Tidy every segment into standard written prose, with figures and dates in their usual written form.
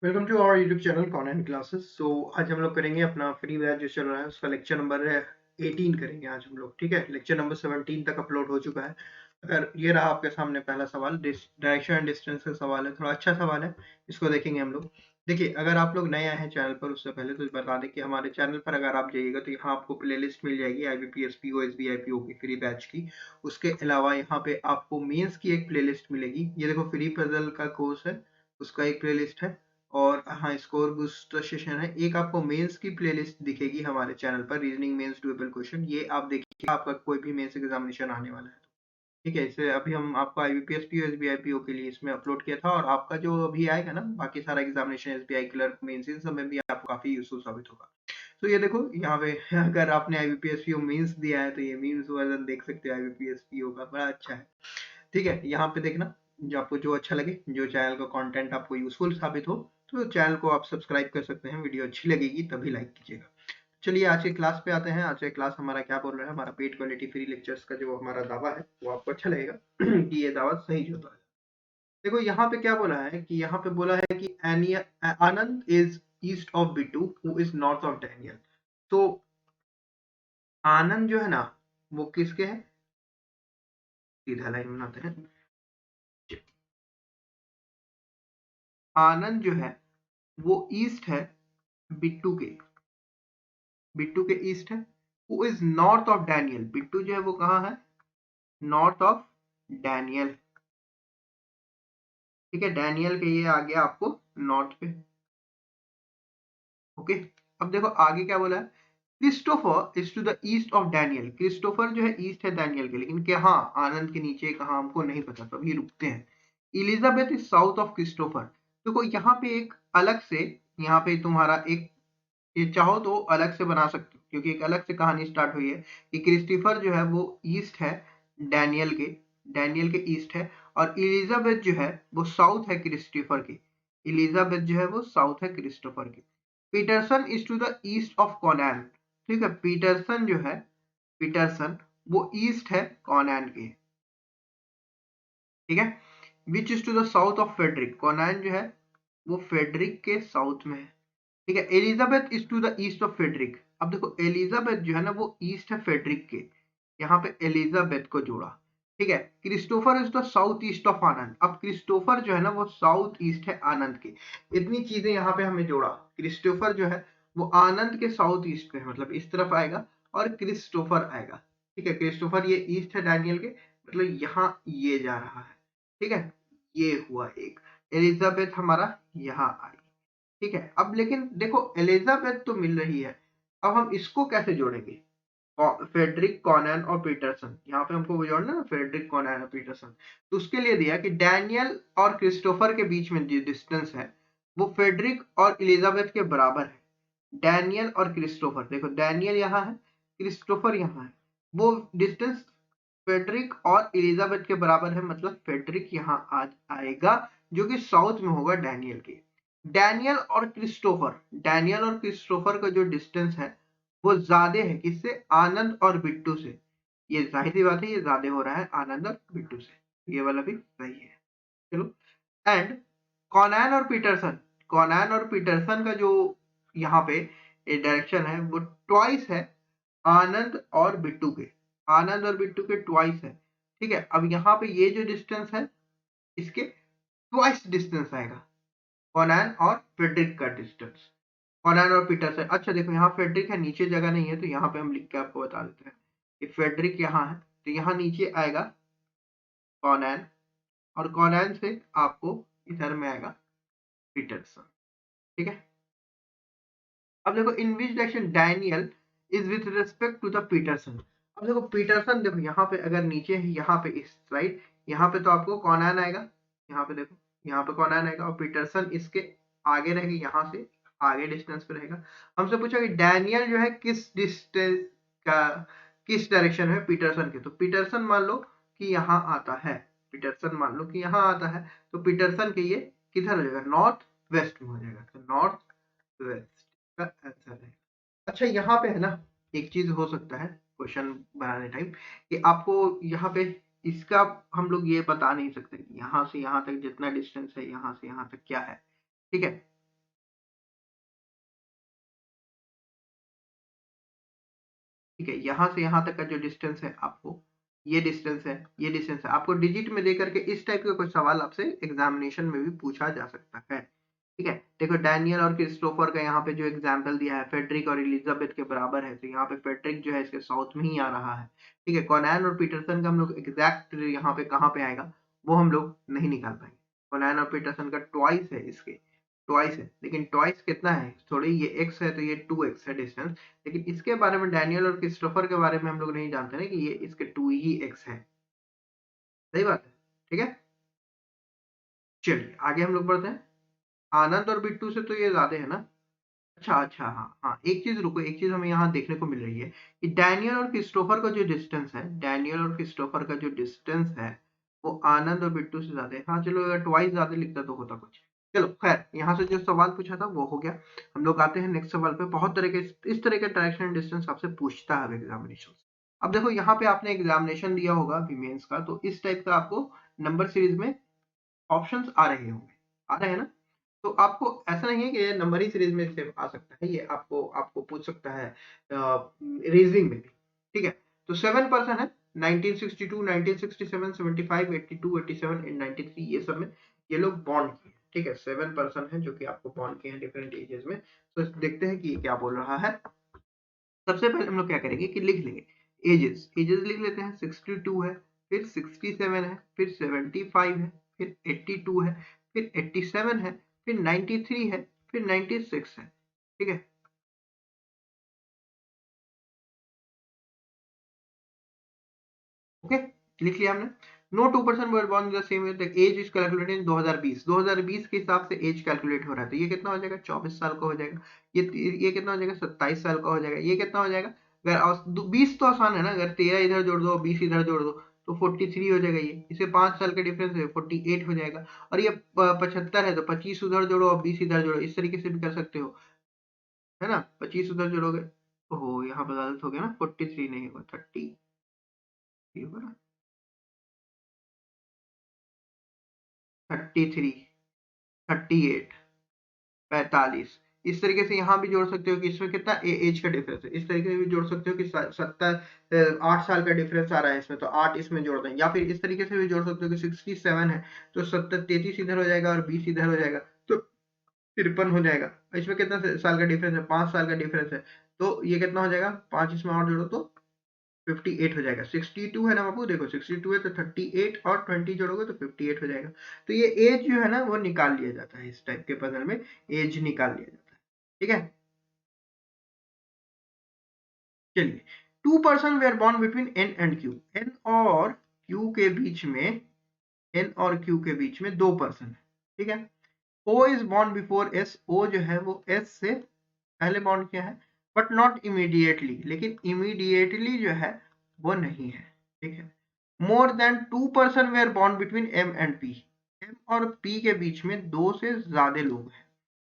Welcome to our YouTube channel convent classes. So आज हम लोग करेंगे अपना फ्री बैच जो चल रहा है उसका लेक्चर नंबर 18 करेंगे आज हम लोग। ठीक है, लेक्चर नंबर 17 तक अपलोड हो चुका है। अगर ये रहा आपके सामने पहला सवाल, डायरेक्शन एंड डिस्टेंस का सवाल है, थोड़ा अच्छा सवाल है, इसको देखेंगे हम लोग। देखिए, अगर आप लोग नए आए हैं चैनल पर उससे पहले तो बता दें कि हमारे चैनल पर अगर आप जाइएगा तो यहाँ आपको प्लेलिस्ट मिल जाएगी IBPS PO SBI PO की फ्री बैच की। उसके अलावा यहाँ पे आपको मेंस की एक प्लेलिस्ट मिलेगी। ये देखो, फ्री पजल का कोर्स है, उसका एक प्लेलिस्ट है। और हाँ, स्कोर बूस्टर सेशन है। एक आपको मेंस की प्लेलिस्ट दिखेगी हमारे चैनल पर, रीजनिंग मेंस डुएबल क्वेश्चन। ये आप देखिए, आपका कोई भी मेंस एग्जामिनेशन आने वाला है। ठीक है, इसे अभी हम आपको IBPS PO SBI PO के लिए इसमें अपलोड किया था, और आपका जो अभी आएगा ना बाकी सारा एग्जामिनेशन SBI क्लर्क मेंस, इन सब में भी आपको काफी यूजफुल साबित होगा। तो ये देखो यहाँ पे अगर आपने IBPS PO मेंस दिया है तो ये मेंस वर्जन देख सकते हो IBPS PO का, बड़ा अच्छा है। ठीक है, यहाँ पे देखना, जो आपको जो अच्छा लगे, जो चैनल का कंटेंट आपको यूजफुल साबित हो, तो चैनल को आप सब्सक्राइब कर सकते हैं। वीडियो अच्छी लगेगी तभी लाइक कीजिएगा। चलिए आज के क्लास पे आते हैं। आज का क्लास हमारा क्या बोल रहा है, हमारा पेड क्वालिटी फ्री लेक्चर्स का जो हमारा दावा है वो आपको अच्छा लगेगा कि ये दावा सही होता है। देखो यहाँ पे क्या बोला है कि यहाँ पे बोला है कि Anand is east of Bittu who is north of Daniel. तो आनंद जो है ना, वो किसके है, सीधा लाइन बनाते हैं। आनंद जो है वो ईस्ट है बिट्टू के, बिट्टू के ईस्ट है। Who is north of Daniel, Bittu जो है वो कहाँ है, नॉर्थ ऑफ डैनियल। ठीक है, डैनियल के ये आ गया आपको नॉर्थ पे। ओके, अब देखो आगे क्या बोला है, Christopher is to the east of Daniel. Christopher जो है ईस्ट है डैनियल के, लेकिन क्या हाँ आनंद के नीचे कहाँ हमको नहीं पता, तो अभी रुकते हैं। Elizabeth is south of Christopher. देखो यहाँ पे एक अलग से, यहाँ पे तुम्हारा एक, ये चाहो तो अलग से बना सकते हो, क्योंकि एक अलग से कहानी स्टार्ट हुई है कि क्रिस्टोफर जो है वो ईस्ट है डैनियल के, डैनियल के ईस्ट है। और इलिजाबेथ जो है वो साउथ है क्रिस्टोफर के, इलिजाबेथ जो है वो साउथ है क्रिस्टोफर के। Peterson is to the east of Conan. ठीक है, पीटरसन जो है, पीटरसन वो ईस्ट है कॉनैन के। ठीक है, which is to the south of Frederick. Conan जो है वो फेडरिक के साउथ में है। ठीक है, Elizabeth is to the east of Frederick. अब देखो एलिजाबेथ जो है ना वो ईस्ट है फेडरिक के, यहाँ पे एलिजाबेथ को जोड़ा। ठीक है, Christopher is the south east of Anand. अब क्रिस्टोफर जो है ना वो साउथ ईस्ट है आनंद के। इतनी चीजें यहाँ पे हमें जोड़ा। क्रिस्टोफर जो है वो आनंद के साउथ ईस्ट पे, मतलब इस तरफ आएगा, और क्रिस्टोफर आएगा। ठीक है, क्रिस्टोफर ये ईस्ट है डैनियल के, मतलब यहाँ ये जा रहा है। ठीक है, ये हुआ एक। एलिजाबेथ हमारा यहाँ आई। ठीक है, अब लेकिन देखो एलिजाबेथ तो मिल रही है, अब हम इसको कैसे जोड़ेंगे, फेडरिक कॉनैन और पीटरसन। यहाँ पे हमको जोड़ना है ना, फेडरिक कॉनैन और पीटरसन। तो उसके लिए दिया कि डैनियल और क्रिस्टोफर के बीच में जो डिस्टेंस है वो फेडरिक और एलिजाबेथ के बराबर है। डैनियल और क्रिस्टोफर, देखो डैनियल यहाँ है, क्रिस्टोफर यहाँ है, वो डिस्टेंस फेडरिक और एलिजाबेथ के बराबर है, मतलब फेडरिक यहाँ आ आएगा जो कि साउथ में होगा डैनियल के। डैनियल और क्रिस्टोफर, डैनियल और क्रिस्टोफर का जो डिस्टेंस है वो ज्यादा है किससे, आनंद और बिट्टू से। ये जाहिर सी बात है, ये ज्यादा हो रहा है आनंद और बिट्टू से, ये वाला भी सही है। चलो, एंड कॉनैन और पीटरसन, कॉनैन और पीटरसन का जो यहाँ पे डायरेक्शन है वो ट्वाइस है आनंद और बिट्टू के, आनंद और बिट्टू के ट्वाइस है। ठीक है, अब यहाँ पे ये जो डिस्टेंस है इसके ट्वाइस डिस्टेंस आएगा, कॉनैन और फ्रेडरिक का डिस्टेंस, कॉनैन और पीटरसन। अच्छा देखो यहाँ फ्रेडरिक है, नीचे जगह नहीं है, तो यहाँ पे हम लिख के आपको बता देते हैं कि फ्रेडरिक यहाँ है, तो यहाँ नीचे आएगा कॉनैन, और कॉनैन से आपको इधर में आएगा पीटरसन। ठीक है, अब देखो in which direction Daniel is with respect to the Peterson. अब देखो पीटरसन, देखो यहाँ पे अगर नीचे है, यहाँ पे इस साइड, यहाँ पे तो आपको कॉनैन आएगा, यहाँ पे देखो यहाँ पे कॉनैन आएगा, और पीटरसन इसके आगे रहेगा, यहाँ से आगे डिस्टेंस पे रहेगा। हमसे पूछा कि डैनियल जो है किस डिस्टेंस का, किस डायरेक्शन है पीटरसन के, तो पीटरसन मान लो कि यहाँ आता है, पीटरसन मान लो कि यहाँ आता है, तो पीटरसन के ये किधर हो जाएगा, नॉर्थ वेस्ट में हो जाएगा, तो नॉर्थ वेस्ट का आंसर है। अच्छा यहाँ पे है ना, एक चीज हो सकता है क्वेश्चन बनाने टाइम कि आपको यहाँ पे इसका हम लोग ये बता नहीं सकते कि यहाँ से यहाँ तक जितना डिस्टेंस है, यहाँ से यहाँ तक क्या है। ठीक है, ठीक है, यहाँ से यहाँ तक का जो डिस्टेंस है आपको, ये डिस्टेंस है, ये डिस्टेंस है, आपको डिजिट में देकर के इस टाइप का कोई सवाल आपसे एग्जामिनेशन में भी पूछा जा सकता है। ठीक है, देखो डैनियल और क्रिस्टोफर का यहाँ पे जो एग्जाम्पल दिया है फेडरिक और एलिजाबेथ के बराबर है, तो यहाँ पे फेडरिक जो है इसके साउथ में ही आ रहा है। ठीक है, कॉनैन और पीटरसन का हम लोग एग्जैक्ट यहाँ पे कहाँ पे आएगा वो हम लोग नहीं निकाल पाएंगे। कॉनैन और पीटरसन का ट्वाइस है, इसके ट्वाइस है, लेकिन ट्वाइस कितना है, थोड़ी ये x है तो ये 2x है डिस्टेंस, लेकिन इसके बारे में डैनियल और क्रिस्टोफर के बारे में हम लोग नहीं जानते ना कि ये इसके 2 ही x है। सही बात है, ठीक है। चलिए आगे हम लोग बढ़ते हैं। आनंद और बिट्टू से तो ये ज्यादा है ना। अच्छा अच्छा, हाँ हाँ, एक चीज रुको, एक चीज हमें यहाँ देखने को मिल रही है कि डैनियल और क्रिस्टोफर का जो डिस्टेंस है, डैनियल और क्रिस्टोफर का जो डिस्टेंस है वो आनंद और बिट्टू से ज्यादा है। हाँ चलो, अगर ट्वाइस ज्यादा लिखता तो होता कुछ। चलो खैर, यहाँ से जो सवाल पूछा था वो हो गया। हम लोग आते हैं नेक्स्ट सवाल पे। बहुत तरह के इस तरह के डायरेक्शन एंड डिस्टेंस आपसे पूछता है एग्जामिनेशन। अब देखो यहाँ पे आपने एग्जामिनेशन दिया होगा अभी मेंस का, तो इस टाइप का आपको नंबर सीरीज में ऑप्शंस आ रहे होंगे, आ रहे हैं ना। तो आपको ऐसा नहीं है कि ये नंबर ही सीरीज में से आ सकता है, ये आपको आपको पूछ सकता है रीजनिंग में भी। ठीक है, तो 7% है 1962, 1967, 75, 82, 87 एंड 93, ये सब में ये लोग बॉन्ड किए। ठीक है, 7% है जो कि आपको बॉन्ड किए हैं डिफरेंट एजेस में। तो देखते हैं कि ये क्या बोल रहा है। सबसे पहले हम लोग क्या करेंगे कि लिख लेंगे एजेस, एजेस लिख लेते हैं। 62 है, फिर 67 है, फिर 75 है, फिर 82 है, फिर 87 है, फिर 93 है, फिर 96 है। ठीक है, ओके, लिख लिया हमने। No 2% were born the same year, age is calculated in 2020, 2020 के हिसाब से एज कैलकुलेट हो रहा है, तो ये कितना हो जाएगा, 24 साल का हो जाएगा। ये कितना हो जाएगा, 27 साल का हो जाएगा। ये कितना हो जाएगा, अगर 20 तो आसान है ना, अगर 13 इधर जोड़ दो 20 इधर जोड़ दो तो 43 हो जाएगा। ये इसे 5 साल का डिफरेंस है, 48 हो जाएगा। और ये 75 है तो 25 उधर जोड़ो और 20 इधर जोड़ो, इस तरीके से भी कर सकते हो, है ना। 25 उधर जोड़ोगे, ओहो यहाँ पे गलत हो गया ना, 43 नहीं होगा, 30 होगा ना, 33, 38, 45। इस तरीके से यहाँ भी जोड़ सकते हो कि इसमें कितना एज का डिफरेंस है। इस तरीके से भी जोड़ सकते हो कि 8 साल का डिफरेंस आ रहा है इसमें, तो 8 इसमें जोड़ दें। या फिर इस तरीके से भी जोड़ सकते हो कि 67 है तो 33 इधर हो जाएगा और 20 इधर हो जाएगा, तो 53 हो जाएगा। इसमें कितना साल का डिफरेंस है, 5 साल का डिफरेंस है, तो ये कितना हो जाएगा, 5 इसमें और जोड़ो तो 58 हो जाएगा। 62 है ना बाबू, देखो 62 है तो 38 और 20 जोड़ोगे तो 58 हो जाएगा। तो ये एज जो है ना वो निकाल लिया जाता है, इस टाइप के पजल में एज निकाल लिया जाता है। ठीक है, चलिए। 2% were born between N and Q, N और क्यू के बीच में, एन और क्यू के बीच में 2% है। ठीक है, O is born before S, O जो है वो एस से पहले बॉन्ड किया है, बट नॉट इमीडिएटली, लेकिन इमीडिएटली जो है वो नहीं है। ठीक है, मोर देन 2% वेयर बॉन्ड between M and P, M और पी के बीच में 2 से ज्यादा लोग हैं।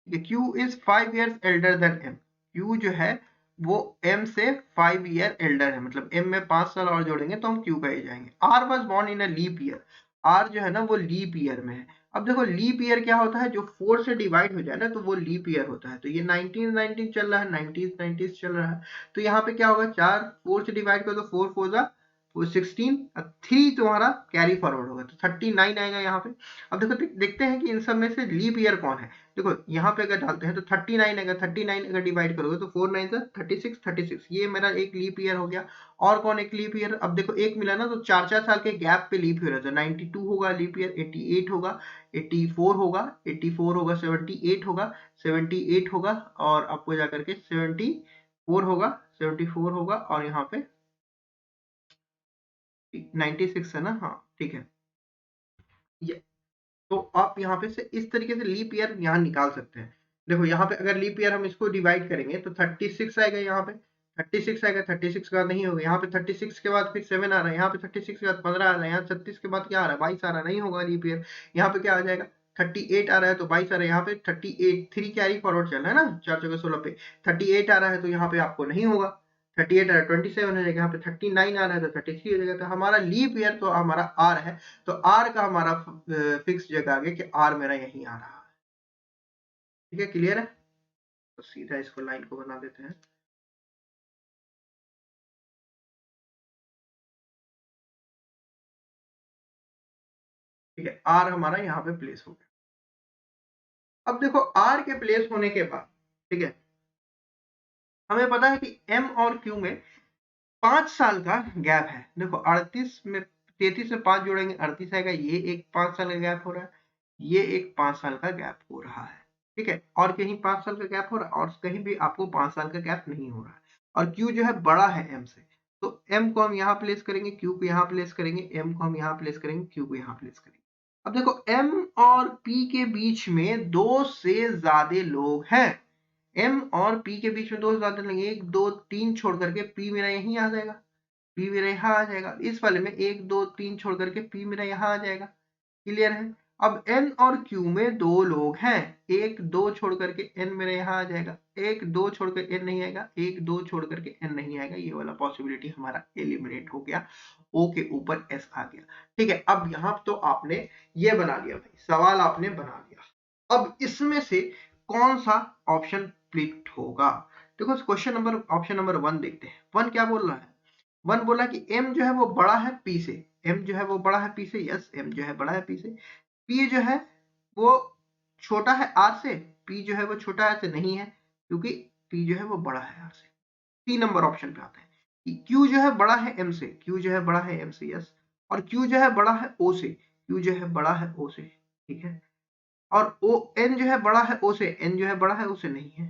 Q is 5 years elder than M, Q जो है वो एम से 5 year एल्डर है, मतलब एम में 5 साल और जोड़ेंगे तो हम क्यू का एज आएंगे। R was born in a leap year, R जो है ना वो लीप ईयर में है। अब देखो लीप ईयर क्या होता है, जो 4 से डिवाइड हो जाए ना तो वो लीप ईयर होता है। तो ये 1919 चल रहा है, 90s चल रहा है, तो यहाँ पे क्या होगा, 4 4 से डिवाइड कर दो, 4 4 जा वो 16, 3 तुम्हारा कैरी फॉरवर्ड होगा तो 39 आएगा यहाँ पे। अब देखो देखते हैं कि इन सब में से लीप ईयर कौन है। देखो यहाँ पे अगर डालते हैं तो 39 आएगा, 39 अगर डिवाइड करोगे तो 4 9 36, 36, ये मेरा एक लीप ईयर हो गया। और कौन एक लीप ईयर, अब देखो एक मिला ना तो 4 4 साल के गैप पे लीप ईयर है, तो 92 होगा लीप ईयर, 88 होगा, 84 होगा, 84 होगा, 78 होगा, 78 होगा, और आपको जाकर के 74 होगा, 74 होगा, और यहाँ पे 96 है ना, हाँ ठीक है। ये तो आप यहाँ पे से इस तरीके से लीप ईयर यहाँ निकाल सकते हैं। देखो यहाँ पे अगर लीप ईयर हम इसको डिवाइड करेंगे तो 36 आएगा, यहाँ पे 36 आएगा, 36 के बाद नहीं होगा, यहाँ पे 36 के बाद फिर 7 आ रहा है, यहाँ पे 36 के बाद 15 आ रहा है, यहाँ 36 के बाद क्या आ रहा है, 22 आ रहा है, नहीं होगा लीप ईयर। यहाँ पे क्या आ जाएगा, 38 आ रहा है तो 22 आ रहा है, यहाँ पे 38, 3 कैरी फॉरवर्ड चल रहा है ना, 4 चौके 16 पे 38 आ रहा है तो यहाँ पे आपको नहीं होगा। 38 आ रहा है 27 हो जाएगा, यहाँ पे 39 आ रहा है तो 33 हो जाएगा। तो हमारा लीप ईयर तो हमारा आर है, तो आर का हमारा फिक्स जगह आ गया कि आर मेरा यहीं आ रहा है। ठीक है, क्लियर है। तो सीधा इसको लाइन को बना देते हैं। ठीक है, आर हमारा यहाँ पे प्लेस हो गया। अब देखो आर के प्लेस होने के बाद, ठीक है, हमें पता है कि एम और क्यू में 5 साल का गैप है। देखो 38 में 33 में 5 जोड़ेंगे 38 आएगा, ये एक 5 साल का गैप हो रहा है, ये एक 5 साल का गैप हो रहा है, ठीक है, और कहीं 5 साल का गैप हो रहा है और कहीं भी आपको 5 साल का गैप नहीं हो रहा है। और क्यू जो है बड़ा है एम से, तो एम को हम यहाँ प्लेस करेंगे, क्यू को यहाँ प्लेस करेंगे, एम को हम यहाँ प्लेस करेंगे, क्यू को यहाँ प्लेस करेंगे। अब देखो एम और पी के बीच में 2 से ज्यादा लोग हैं, एम और पी के बीच में 2 से ज्यादा लोग, 1 2 3 छोड़ करके पी मेरा यहीं आ जाएगा, पी मेरा यहाँ आ जाएगा, इस वाले में 1 2 3 छोड़ करके पी मेरा यहाँ आ जाएगा। क्लियर है। अब एन और क्यू में 2 लोग हैं, 1 2 छोड़ करके एन मेरे यहाँ आ जाएगा, 1 2 छोड़ कर एन नहीं आएगा, 1 2 छोड़ करके एन नहीं आएगा, ये वाला पॉसिबिलिटी हमारा एलिमिनेट हो गया, ओ के ऊपर एस आ गया। ठीक है, अब यहाँ तो आपने ये बना लिया भाई, सवाल आपने बना लिया। अब इसमें से कौन सा ऑप्शन क्लिक होगा? देखो क्वेश्चन नंबर ऑप्शन नंबर 1 देखते हैं। 1 क्या बोल रहा है? 1 बोला कि m जो है वो बड़ा है p से, m जो है वो बड़ा है p से, यस m जो है बड़ा है p से, p जो है वो छोटा है r से, p जो है वो छोटा है से नहीं है, क्योंकि p जो है वो बड़ा है r से। 3 नंबर ऑप्शन पे आता है कि q जो है बड़ा है m से, q जो है बड़ा है m से, यस, और q जो है बड़ा है o से, q जो है बड़ा है o से, ठीक है, और o n जो है बड़ा है o से, n जो है बड़ा है o से नहीं है,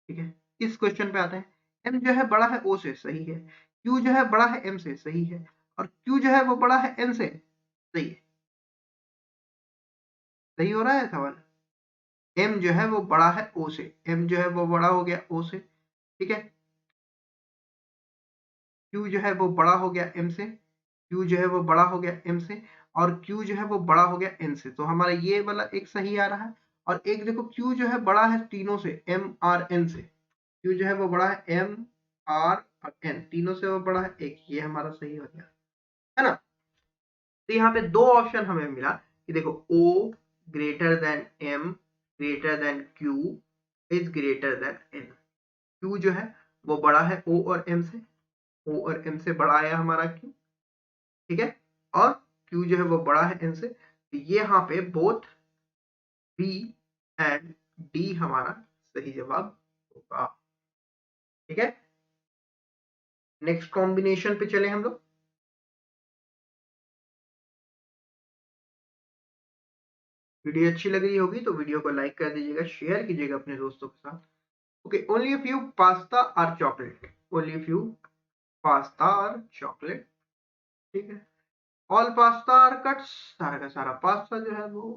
ठीक है। इस क्वेश्चन पे आते हैं, m जो है बड़ा है o से, सही है, q जो है बड़ा है m से, सही है, और q जो है वो बड़ा है n से, सही है। सही हो रहा है सवाल? m जो है वो बड़ा है o से, m जो है वो बड़ा हो गया o से, ठीक है, q जो है वो बड़ा हो गया m से, q जो है वो बड़ा हो गया m से, और q जो है वो बड़ा हो गया n से, तो हमारा ये वाला एक सही आ रहा है। और एक देखो q जो है बड़ा है तीनों से, m r n से, q जो है वो बड़ा है m r और n तीनों से वो बड़ा है एक, ये हमारा सही हो गया, है ना। तो यहाँ पे 2 ऑप्शन हमें मिला कि देखो O greater than M greater than Q is greater than N। Q जो है वो बड़ा है O और M से, O और M से बड़ा आया हमारा Q, ठीक है, और Q जो है वो बड़ा है N से, तो ये यहाँ पे बोथ B एंड D हमारा सही जवाब होगा। ठीक है, नेक्स्ट कॉम्बिनेशन पे चले हम लोग। वीडियो अच्छी लग रही होगी तो वीडियो को लाइक कर दीजिएगा, शेयर कीजिएगा अपने दोस्तों के साथ। Okay, only a few pasta or chocolate. Only a few pasta or chocolate. ठीक है। All pasta are cuts. सारा का सारा पास्ता जो है वो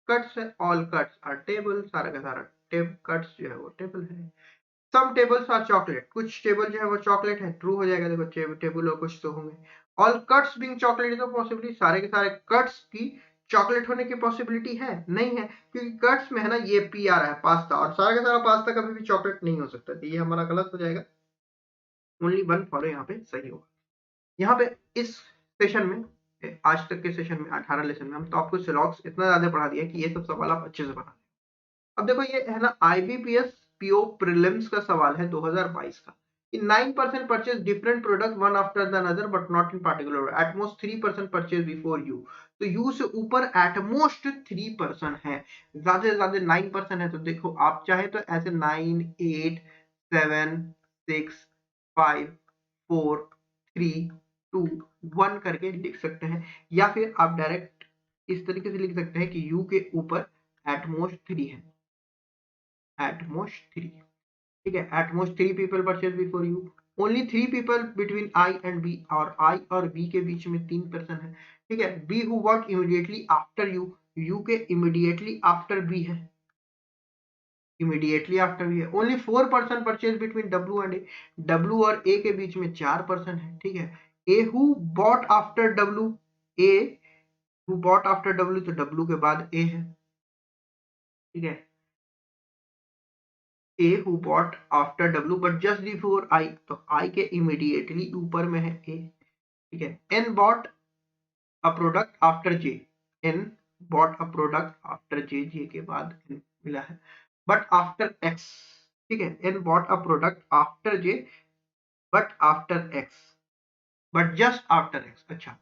cuts है। All cuts are table. सारा का सारा cuts जो है वो टेबल है। Some tables are chocolate. कुछ टेबल जो है वो चॉकलेट है। ट्रू हो जाएगा, देखो टेबल और कुछ तो होंगे। All cuts being chocolate तो पॉसिबिलिटी, सारे के सारे cuts की चॉकलेट होने की पॉसिबिलिटी है नहीं है, क्योंकि कट्स में है ना ये पी आ रहा है पास्ता, और सारा का सारा पास्ता कभी भी चॉकलेट नहीं हो सकता, तो ये हमारा गलत हो जाएगा। ओनली 1 फॉलो यहाँ पे सही होगा। यहाँ पे इस सेशन में, आज तक के सेशन में 18 लेसन में हम तो आपको सिलॉक्स इतना ज्यादा पढ़ा दिया कि ये सब सवाल आप अच्छे से बना। अब देखो ये है ना आईबीपीएस पीओ प्रीलिम्स का सवाल है 2022 का। In 9% purchase different product one after the another but not in particular. At most 3% purchase before you. तो यू से ऊपर at most 3% है, ज्यादा से ज्यादा 9% है। तो देखो आप चाहे तो ऐसे 9 8 7 6 5 4 3 2 1 करके लिख सकते हैं, या फिर आप डायरेक्ट इस तरीके से लिख सकते हैं कि यू के ऊपर at most 3 है, at most 3, ठीक है, at most 3 people purchase before you, only 3 people between I and B, और I और B के बीच में 3 पर्सन है, ठीक है, B who work immediately after you, U के immediately after B है, immediately after B है, only 4 person purchase between W and A, W और A के बीच में 4 पर्सन है, ठीक है, A who bought after W, A who bought after W, तो W के बाद A है, ठीक है, A who bought after W but just before I, तो I के immediately ऊपर में है A, ठीक है, N bought a product after J, N bought a product after J, J के बाद N मिला है, but after X, ठीक है, N bought a product after J but after X, but just after X। अच्छा,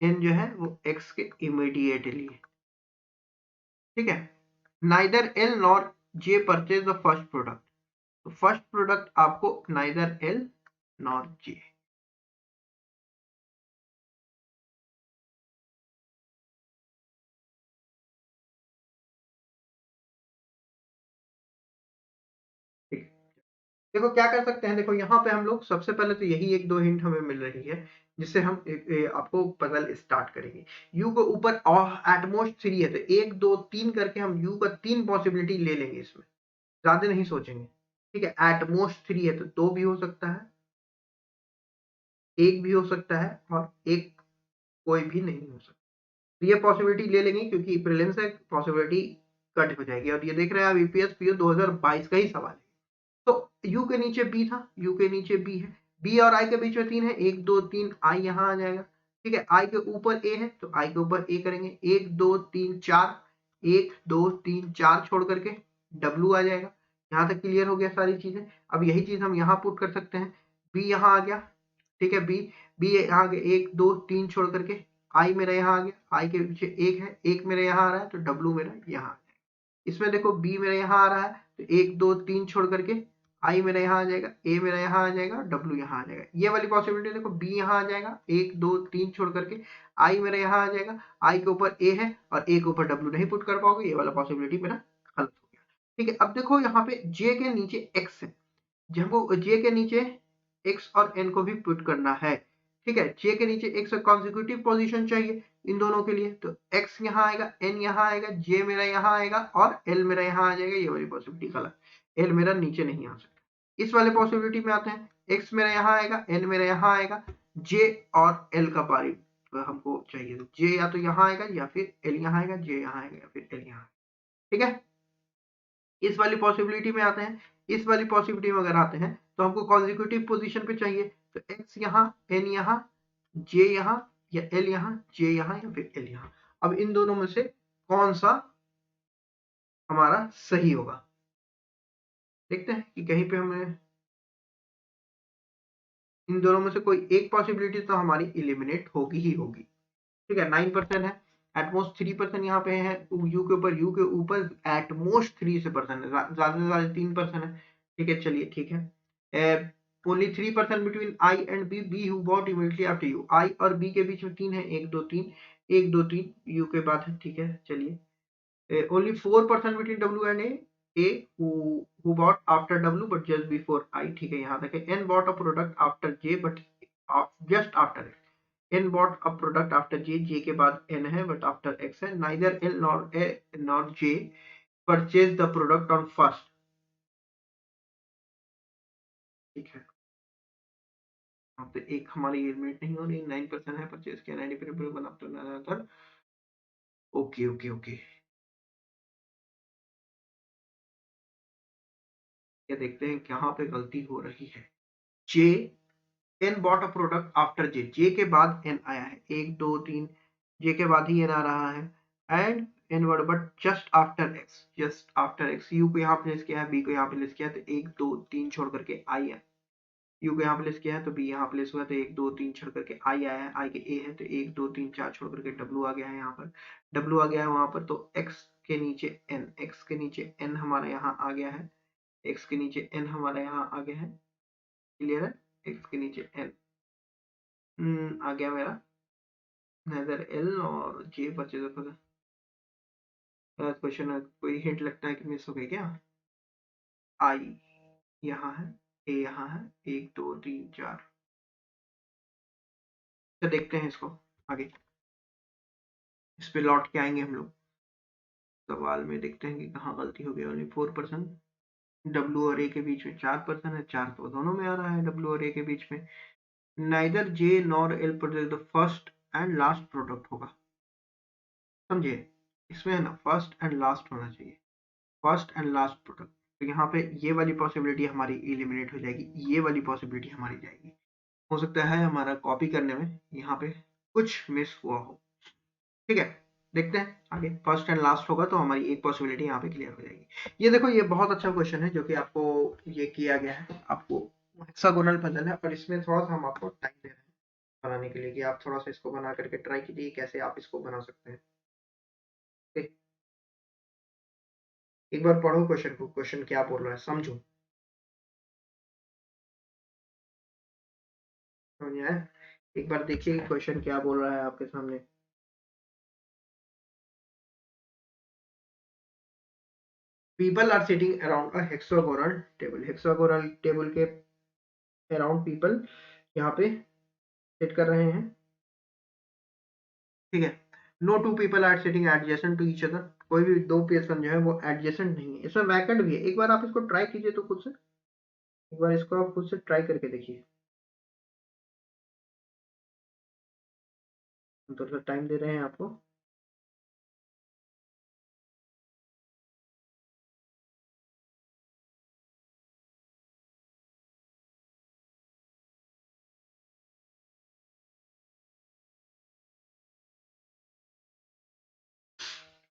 n जो है वो x के इमीडिएटली है, ठीक है। Neither L nor J purchase the first product, तो फर्स्ट प्रोडक्ट आपको नाइदर एल नॉर जे, ठीक है। देखो क्या कर सकते हैं, देखो यहाँ पे हम लोग सबसे पहले तो यही एक दो हिंट हमें मिल रही है जिससे हम आपको पजल स्टार्ट करेंगे। यू के ऊपर एटमोस्ट 3 है, तो 1 2 3 करके हम यू का 3 पॉसिबिलिटी ले लेंगे, इसमें ज्यादा नहीं सोचेंगे, ठीक है। एटमोस्ट 3 है तो 2 भी हो सकता है, 1 भी हो सकता है, और एक कोई भी नहीं हो सकता। तो ये पॉसिबिलिटी ले लेंगे क्योंकि प्रीलिम्स से पॉसिबिलिटी कट हो जाएगी। और ये देख रहे हैं आप यूपीएस पीओ 2022 का ही सवाल है। तो यू के नीचे बी था, यू के नीचे बी है, बी और आई के बीच में 3 है, 1 2 3, आई यहाँ आ जाएगा, ठीक है। आई के ऊपर ए है तो आई के ऊपर ए करेंगे, 1 2 3 4, 1 2 3 4 छोड़ करके डब्ल्यू आ जाएगा। यहाँ तक क्लियर हो गया सारी चीजें। अब यही चीज हम यहाँ पुट कर सकते हैं, बी यहाँ आ गया, ठीक है। बी बी यहाँ आ गया, 1 2 3 छोड़ करके आई मेरा यहाँ आ गया, आई के पीछे 1 है, 1 मेरा यहाँ आ रहा है तो डब्ल्यू मेरा यहाँ आ जाएगा। इसमें देखो बी मेरा यहाँ आ रहा है तो 1 2 3 छोड़ करके आई मेरा यहाँ आ जाएगा, ए मेरा यहाँ आ जाएगा, डब्ल्यू यहाँ आ जाएगा। ये वाली पॉसिबिलिटी देखो, बी यहाँ आ जाएगा 1 2 3 छोड़ करके, आई मेरा यहाँ आ जाएगा, आई के ऊपर ए है और ए के ऊपर डब्ल्यू नहीं पुट कर पाओगे, ये वाला पॉसिबिलिटी मेरा हल हो गया, ठीक है। अब देखो यहाँ पे जे के नीचे एक्स है, हमको जे के नीचे एक्स और एन को भी पुट करना है, ठीक है। जे के नीचे एक्स कॉन्सिक्यूटिव पोजीशन चाहिए इन दोनों के लिए, तो एक्स यहाँ आएगा, एन यहाँ आएगा, जे मेरा यहाँ आएगा और एल मेरा यहाँ आ जाएगा। ये वाली पॉसिबिलिटी गलत, एल मेरा नीचे नहीं आ सकता। इस वाले पॉसिबिलिटी में आते हैं, एक्स मेरा यहाँ आएगा, एन मेरा यहाँ आएगा, जे और एल का पारी हमको चाहिए, जे या तो यहाँ आएगा या फिर एल यहाँ आएगा, जे यहाँ आएगा या फिर एल यहाँ, ठीक है। इस वाली पॉसिबिलिटी में आते हैं, इस वाली पॉसिबिलिटी में अगर आते हैं तो हमको कॉन्जिक्यूटिव पोजीशन पे चाहिए, तो एक्स यहाँ, एन यहाँ, जे यहाँ, या एल यहाँ, जे यहाँ या फिर एल यहाँ। अब इन दोनों में से कौन सा हमारा सही होगा, देखते हैं कि कहीं पे हमें इन दोनों में से कोई एक पॉसिबिलिटी तो हमारी इलिमिनेट होगी ही होगी, ठीक है। 9% है, एटमोस्ट 3% यहाँ पे है, यू के ऊपर एटमोस्ट 3 से परसेंट है, ज्यादा से ज्यादा 3% है, ठीक है। चलिए ठीक है, only 3% between I and B, B who बॉट इमीडिएटली आफ्टर यू, आई और बी के बीच में 3 है, 1 2 3, 1 2 3 यू के बाद है, ठीक है। चलिए, only 4% between W and A who bought after W but just before I, ठीक है। यहाँ तक है, N bought a product after J but just after n bought a product after j, j के बाद n है but after x है, neither l nor j purchase the product on first, ठीक है। यहाँ पे एक हमारी एलिमिनेट नहीं हो रही, 9% है, परचेज किया 90 ओके ओके ओके। ये देखते हैं कहाँ पे गलती हो रही है। j, n bought a product after j, j के बाद n आया है, 1 2 3, j के बाद ही n आ रहा है, and n word but just after x, just after x, u को यहाँ प्लेस किया है, b को यहाँ प्लेस किया है, तो 1 2 3 छोड़ करके i है, u को यहाँ प्लेस किया है तो b यहाँ प्लेस हुआ, तो 1 2 3 छोड़ करके i आया है, i के a है तो 1 2 3 4 छोड़ करके w आ गया है, यहाँ पर w आ गया है वहां पर, तो x के नीचे n, x के नीचे n हमारा यहाँ आ गया है, x के नीचे n हमारा यहाँ आ गया है, क्लियर है। x के नीचे n आ गया मेरा, नेदर l और j बचे, क्वेश्चन है कोई हिंट लगता है कि मिस हो गई क्या, i यहाँ है, a यहाँ है, 1 2 3 4, तो देखते हैं इसको आगे, इस पे लौट के आएंगे हम लोग सवाल में, देखते हैं कि कहाँ गलती हो गई। ओनली 4%, डब्ल्यू और ए के बीच में 4% है, 4 तो दोनों में आ रहा है डब्ल्यू और ए के बीच में, neither J nor L produce the first and last product होगा, समझे। इसमें है ना फर्स्ट एंड लास्ट होना चाहिए, फर्स्ट एंड लास्ट प्रोडक्ट, तो यहाँ पे ये वाली पॉसिबिलिटी हमारी एलिमिनेट हो जाएगी, ये वाली पॉसिबिलिटी हमारी जाएगी। हो सकता है हमारा कॉपी करने में यहाँ पे कुछ मिस हुआ हो, ठीक है। देखते हैं आगे, फर्स्ट एंड लास्ट होगा तो हमारी एक पॉसिबिलिटी यहाँ पे क्लियर हो जाएगी। ये देखो, ये बहुत अच्छा क्वेश्चन है जो कि आपको ये किया गया है, आपको हेक्सागोनल पजल है और इसमें थोड़ा सा हम आपको टाइम दे रहे हैं बनाने के लिए कि आप थोड़ा सा इसको बना करके ट्राई कीजिए कैसे आप इसको बना सकते हैं। ठीक? एक बार पढ़ो क्वेश्चन को, क्वेश्चन क्या बोल रहा है समझो। समझ आया? एक बार देखिए क्वेश्चन क्या बोल रहा है आपके सामने। People are sitting around a hexagonal table. Hexagonal table के अराउंड पीपल यहाँ पे सिट कर रहे हैं। ठीक है। No two people are sitting adjacent to each other. कोई भी दो पर्सन जो है वो एडजेसेंट नहीं है, इसमें वैकेंट भी है। एक बार आप इसको ट्राई कीजिए तो खुद से, एक बार इसको आप खुद से ट्राई करके देखिए। हम थोड़ा सा टाइम दे रहे हैं आपको।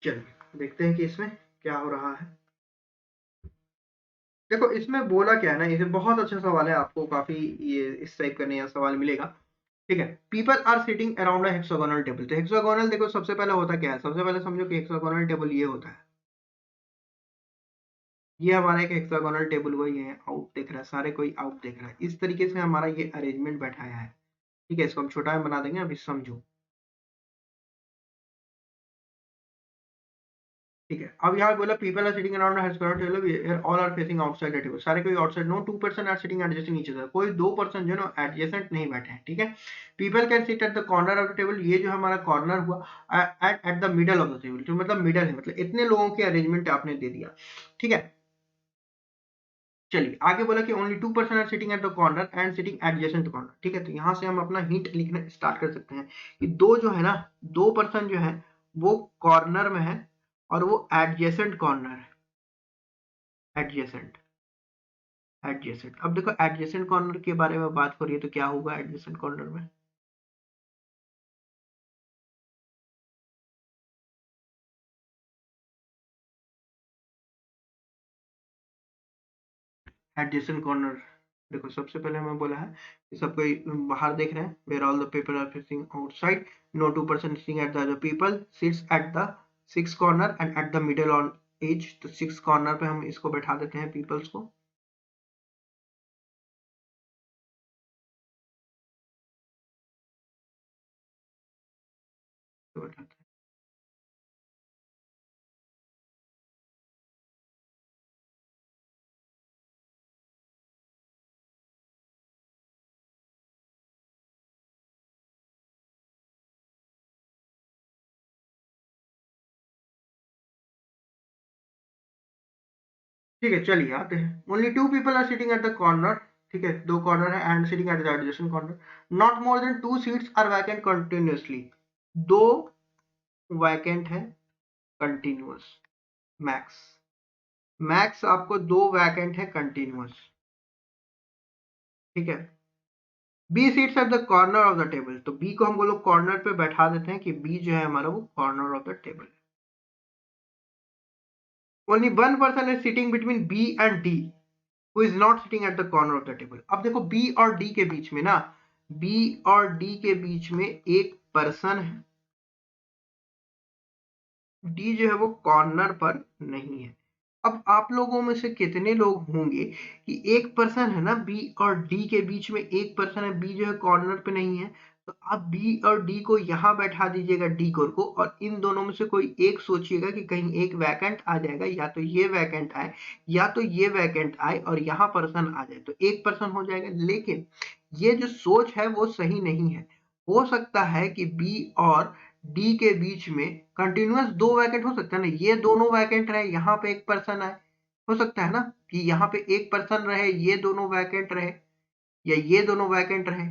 चलिए देखते हैं कि इसमें क्या हो रहा है। देखो इसमें बोला क्या है ना, ये बहुत अच्छा सवाल है, आपको काफी ये इस टाइप का नया सवाल मिलेगा। ठीक है। People are sitting around a hexagonal table. तो हेक्सागोनल देखो सबसे पहले होता क्या है, सबसे पहले समझो कि हेक्सागोनल टेबल ये होता है। ये हमारा एक हेक्सागोनल टेबल हुआ, ये आउट देख रहा है, सारे कोई आउट देख रहा है, इस तरीके से हमारा ये अरेंजमेंट बैठाया है। ठीक है, इसको हम छोटा बना देंगे, अभी समझो। ठीक है। अब यहाँ बोला people are sitting around hexagonal table where all are facing outside the table. सारे कोई outside, no two person are sitting adjacent each other. कोई दो पर्सन जो है ना एडजेसेंट नहीं बैठे हैं। ठीक है। People can sit at the corner of the table. ये जो हमारा कॉर्नर हुआ eight the middle of the table, जो मतलब मिडल है, मतलब इतने लोगों के अरेंजमेंट आपने दे दिया। ठीक है। चलिए आगे बोला कि only two person are sitting at the corner and sitting adjacent to corner. ठीक है, तो यहाँ से हम अपना हिंट लिखना स्टार्ट कर सकते हैं कि दो जो है ना, दो पर्सन जो है वो कॉर्नर में है और वो एडजेसेंट कॉर्नर है। Adjacent, adjacent. अब देखो एडजेसेंट कॉर्नर के बारे में बात करिए तो क्या होगा एडजेसेंट कॉर्नर में। एडजेसेंट कॉर्नर, देखो सबसे पहले हमें बोला है कि सब कोई बाहर देख रहे हैं, where all the people are facing outside, no two person sitting at the people sits at the six corner and at the middle on edge. तो सिक्स कॉर्नर पे हम इसको बैठा देते हैं पीपल्स को। तो बैठाते हैं। ठीक है, चलिए आते हैं। Only two people are sitting at the corner. ठीक है, दो कॉर्नर है and sitting at the adjacent corner. Not more than two seats are vacant continuously. दो वैकेंट है कंटिन्यूअस, मैक्स। मैक्स आपको दो वैकेंट है कंटिन्यूअस। ठीक है। B seats at the corner of the table. तो बी को हम लोग कॉर्नर पे बैठा देते हैं कि बी जो है हमारा वो कॉर्नर ऑफ द टेबल है। Only one person is sitting between B and D who is not sitting at the corner of the table. अब देखो बी और डी के बीच में ना, बी और डी के बीच में एक पर्सन है, डी जो है वो कॉर्नर पर नहीं है। अब आप लोगों में से कितने लोग होंगे कि एक पर्सन है ना बी और डी के बीच में, एक पर्सन है, बी जो है कॉर्नर पे नहीं है, तो आप बी और डी को यहाँ बैठा दीजिएगा, डी कोर को, और इन दोनों में से कोई एक सोचिएगा कि कहीं एक वैकेंट आ जाएगा, या तो ये वैकेंट आए या तो ये वैकेंट आए और यहाँ पर्सन आ जाए, तो एक पर्सन हो जाएगा। लेकिन ये जो सोच है वो सही नहीं है। हो सकता है कि बी और डी के बीच में कंटिन्यूअस दो वैकेंट हो सकता है ना, ये दोनों वैकेंट रहे, यहाँ पे एक पर्सन आए। हो सकता है ना कि यहाँ पे एक पर्सन रहे, ये दोनों वैकेंट रहे, या ये दोनों वैकेंट रहे।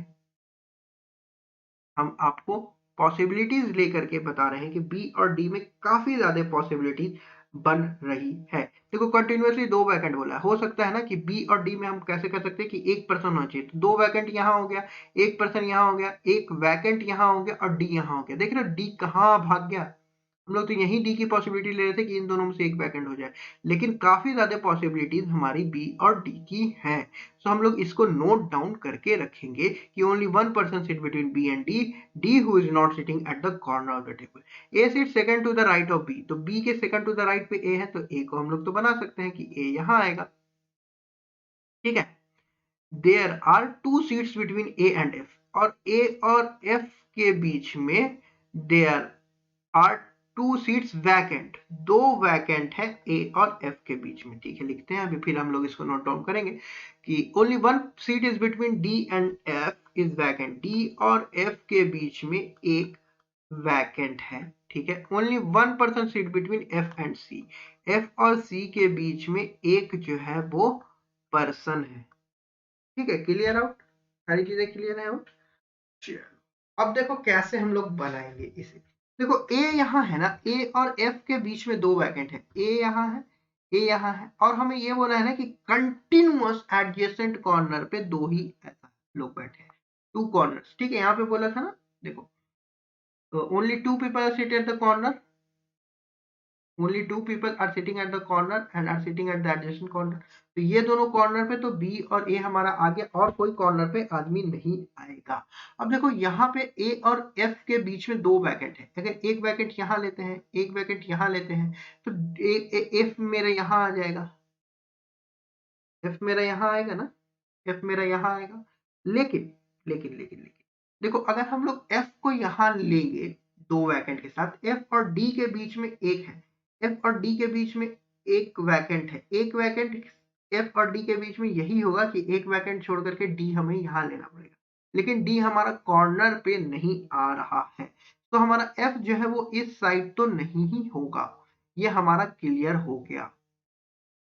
हम आपको पॉसिबिलिटीज लेकर के बता रहे हैं कि बी और डी में काफी ज्यादा पॉसिबिलिटीज बन रही है। देखो कंटिन्यूअसली दो वैकेंट बोला है, हो सकता है ना कि बी और डी में हम कैसे कर सकते हैं कि एक पर्सन होना चाहिए, तो दो वैकेंट यहाँ हो गया, एक पर्सन यहाँ हो गया, एक वैकेंट यहाँ हो गया और डी यहाँ हो गया। देख रहे हो डी कहाँ भाग गया, हम लोग तो यही डी की पॉसिबिलिटी ले रहे थे कि इन दोनों में से एक वैकेंट हो जाए, लेकिन काफी ज्यादा पॉसिबिलिटीज हमारी बी और डी की हैं। सो हम लोग इसको नोट डाउन करके रखेंगे कि only one person sit between B and D, D who is not sitting at the corner of the table. A sit second to the right of B, तो बी के सेकंड टू द राइट पे A है, तो ए को हम लोग तो बना सकते हैं कि ए यहाँ आएगा। ठीक है, there are two seats between A and F, और ए और एफ के बीच में there are two seats vacant, दो वैकेंट है ए और एफ के बीच में। ठीक है, लिखते हैं अभी, फिर हम लोग इसको नोट डाउन करेंगे कि only one seat is between D and F is vacant, D और एफ के बीच में एक वैकेंट है। ठीक है, only one person seat between F and C, F और सी के बीच में एक जो है वो पर्सन है। ठीक है, क्लियर आउट, सारी चीजें क्लियर है आउट। अब देखो कैसे हम लोग बनाएंगे इसे। देखो ए यहाँ है ना, ए और एफ के बीच में दो वैकेंट है, ए यहाँ है, ए यहाँ है, और हमें ये बोला है ना कि कंटिन्यूअस एडजेसेंट कॉर्नर पे दो ही ऐसा लोग बैठे हैं, टू कॉर्नर्स। ठीक है, यहाँ पे बोला था ना, देखो only two people sit at the corner, only two people are sitting at the corner and are sitting at the adjacent corner। तो ये दोनों कॉर्नर पे तो बी और ए हमारा आ गया, और कोई कॉर्नर पे आदमी नहीं आएगा। अब देखो यहाँ पे ए और एफ के बीच में दो वैकेंट है, अगर एक वैकेंट यहाँ लेते हैं, एक वैकेंट यहाँ लेते हैं, तो एफ मेरा यहाँ आ जाएगा, एफ मेरा यहाँ आएगा ना, एफ मेरा यहाँ आएगा। लेकिन लेकिन लेकिन लेकिन देखो, अगर हम लोग एफ को यहाँ लेंगे दो वैकेंट के साथ, एफ और डी के बीच में एक है, एफ और डी के बीच में एक वैकेंट है, एक वैकेंट एफ और डी के बीच में यही होगा कि एक वैकेंट छोड़ करके डी हमें यहाँ लेना पड़ेगा, लेकिन डी हमारा कॉर्नर पे नहीं आ रहा है, तो हमारा एफ जो है वो इस साइड तो नहीं ही होगा। ये हमारा क्लियर हो गया।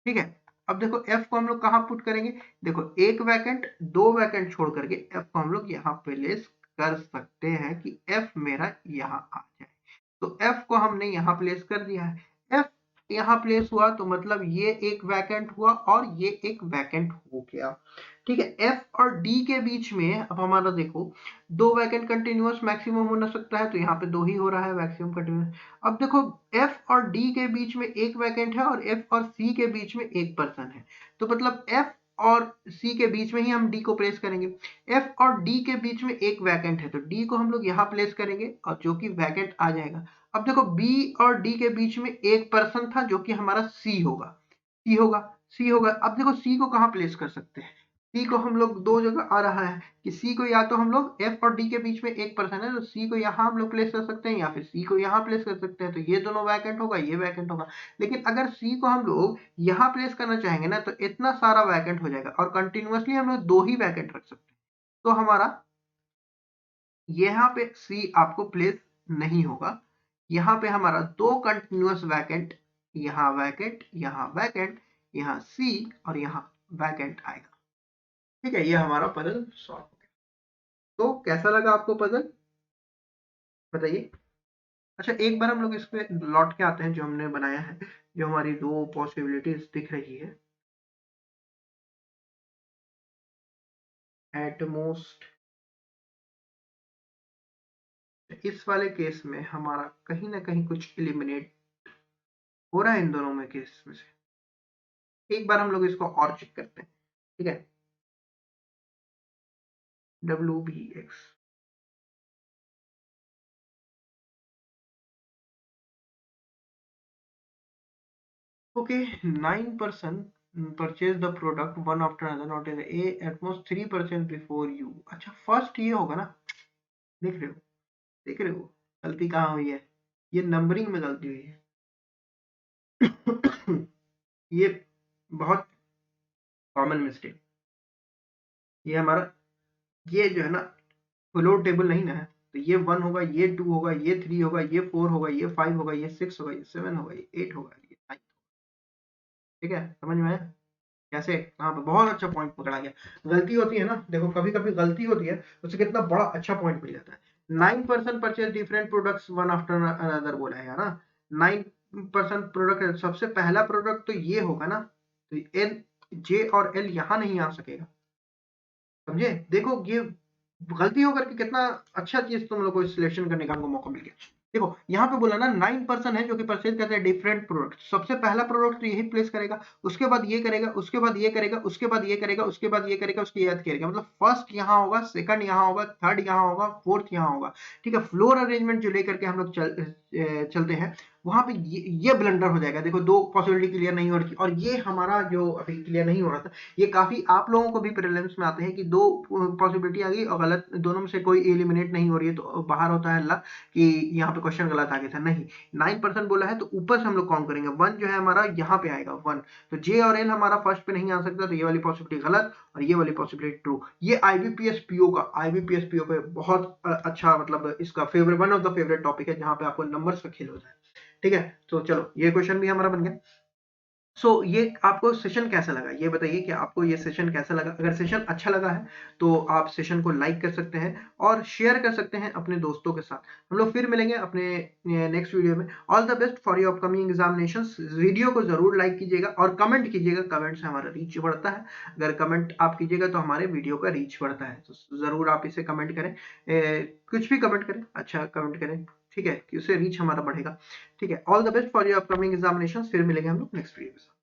ठीक है, अब देखो एफ को हम लोग कहाँ पुट करेंगे, देखो एक वैकेंट दो वैकेंट छोड़ करके एफ को हम लोग यहाँ प्लेस कर सकते हैं कि एफ मेरा यहाँ आ जाए। तो एफ को हमने यहाँ प्लेस कर दिया है, एफ यहाँ प्लेस हुआ तो मतलब ये एक वैकेंट हुआ और ये एक वैकेंट हो गया। ठीक है, एफ और डी के बीच में अब हमारा देखो दो वैकेंट कंटिन्यूअस मैक्सिमम हो ना सकता है, तो यहाँ पे दो ही हो रहा है मैक्सिमम कंटिन्यूअस। अब देखो एफ और डी के बीच में एक वैकेंट है और एफ और सी के बीच में एक पर्सन है, तो मतलब एफ और सी के बीच में ही हम डी को प्लेस करेंगे। एफ और डी के बीच में एक वैकेंट है, तो डी को हम लोग यहाँ प्लेस करेंगे और जो कि वैकेंट आ जाएगा। अब देखो बी और डी के बीच में एक पर्सन था जो कि हमारा सी होगा, सी होगा, सी होगा। अब देखो सी को कहाँ प्लेस कर सकते हैं, सी को हम लोग दो जगह आ रहा है कि सी को या तो हम लोग एफ और डी के बीच में एक पर्सन है, तो सी को यहाँ हम लोग प्लेस कर सकते हैं या फिर सी को यहाँ प्लेस कर सकते हैं, तो ये दोनों वैकेंट होगा, ये वैकेंट होगा। लेकिन अगर सी को हम लोग यहाँ प्लेस करना चाहेंगे ना, तो इतना सारा वैकेंट हो जाएगा और कंटिन्यूअसली हम लोग दो ही वैकेंट रख सकते हैं, तो हमारा यहाँ पे सी आपको प्लेस नहीं होगा। यहाँ पे हमारा दो कंटिन्यूअस वैकेंट, यहाँ वैकेंट, यहाँ वैकेंट, यहाँ सी और यहाँ वैकेंट आएगा। ठीक है, ये हमारा पजल सॉल्व हो गया। तो कैसा लगा आपको पजल, बताइए। अच्छा, एक बार हम लोग इस पे लौट के आते हैं जो हमने बनाया है, जो हमारी दो पॉसिबिलिटीज दिख रही है। एट मोस्ट, इस वाले केस में हमारा कहीं ना कहीं कुछ एलिमिनेट हो रहा है इन दोनों में केस में से। एक बार हम लोग इसको और चेक करते हैं। ठीक है, WBX, okay, 9% purchase the product one after another, not in A, at most 3% before you। अच्छा, फर्स्ट ये होगा ना, देख रहे हो, देख रहे हो गलती कहाँ हुई है, ये नंबरिंग में गलती हुई है। ये बहुत कॉमन मिस्टेक, ये हमारा ये जो है ना फ्लोर टेबल नहीं ना है, तो ये 1 होगा, ये 2 होगा, ये 3 होगा, ये 4 होगा, ये 5 होगा, ये 6 होगा, ये 7 होगा, ये 8 होगा, ये 9। ठीक है, समझ में आया कैसे, कहाँ पे बहुत अच्छा पॉइंट पकड़ा गया। गलती होती है ना, देखो कभी कभी गलती होती है, उससे कितना बड़ा अच्छा पॉइंट मिल जाता है। 9% purchase different products one after another बोला है ना, 9% प्रोडक्ट, सबसे पहला प्रोडक्ट तो ये होगा ना, तो एल, जे और एल यहाँ नहीं आ सकेगा, समझे। देखो ये गलती होकर के कितना अच्छा चीज तुम लोग को सिलेक्शन करने का हमको मौका मिल गया। देखो यहाँ पे बोला ना 9% है जो कि परचेज करते हैं डिफरेंट प्रोडक्ट। सबसे पहला प्रोडक्ट तो यही प्लेस करेगा, उसके बाद ये करेगा, उसके बाद ये करेगा, उसके बाद ये करेगा, उसके बाद ये करेगा, उसके बाद करेगा। मतलब फर्स्ट यहाँ होगा, सेकंड यहाँ होगा, थर्ड यहाँ होगा, फोर्थ यहाँ होगा। ठीक है, फ्लोर अरेंजमेंट जो लेकर के हम लोग चलते हैं, वहां पे ये ब्लंडर हो जाएगा। देखो दो पॉसिबिलिटी क्लियर नहीं हो रही थी, और ये हमारा जो अभी क्लियर नहीं हो रहा था, ये काफी आप लोगों को भी प्रीलिम्स में आते हैं कि दो पॉसिबिलिटी आ गई और गलत, दोनों में से कोई एलिमिनेट नहीं हो रही है, तो बाहर होता है अल्लाह कि यहाँ पे क्वेश्चन गलत आ गया था। नहीं, 9% बोला है तो ऊपर से हम लोग काउंट करेंगे। 1 जो है हमारा यहाँ पे आएगा 1, तो जे और एल हमारा फर्स्ट पे नहीं आ सकता, तो ये वाली पॉसिबिलिटी गलत और ये वाली पॉसिबिलिटी ट्रू। ये आईबीपीएस पीओ का, आईबीपीएस पीओ पे बहुत अच्छा, मतलब इसका favourite, one of the favourite topic है, जहाँ पे आपको नंबर्स का खेल होता है। ठीक है, तो चलो ये क्वेश्चन भी हमारा बन गया। सो ये आपको सेशन कैसा लगा, ये बताइए कि आपको ये सेशन कैसा लगा। अगर सेशन अच्छा लगा है तो आप सेशन को लाइक कर सकते हैं और शेयर कर सकते हैं अपने दोस्तों के साथ। हम लोग फिर मिलेंगे अपने नेक्स्ट वीडियो में। All the best for your upcoming examinations. Video को जरूर लाइक कीजिएगा और कमेंट कीजिएगा, कमेंट से हमारा रीच बढ़ता है। अगर कमेंट आप कीजिएगा तो हमारे वीडियो का रीच बढ़ता है, तो जरूर आप इसे कमेंट करें। कुछ भी कमेंट करें, अच्छा कमेंट करें, ठीक है, कि उससे रीच हमारा बढ़ेगा। ठीक है, all the best for your upcoming examinations. फिर मिलेंगे हम लोग नेक्स्ट वीडियो में।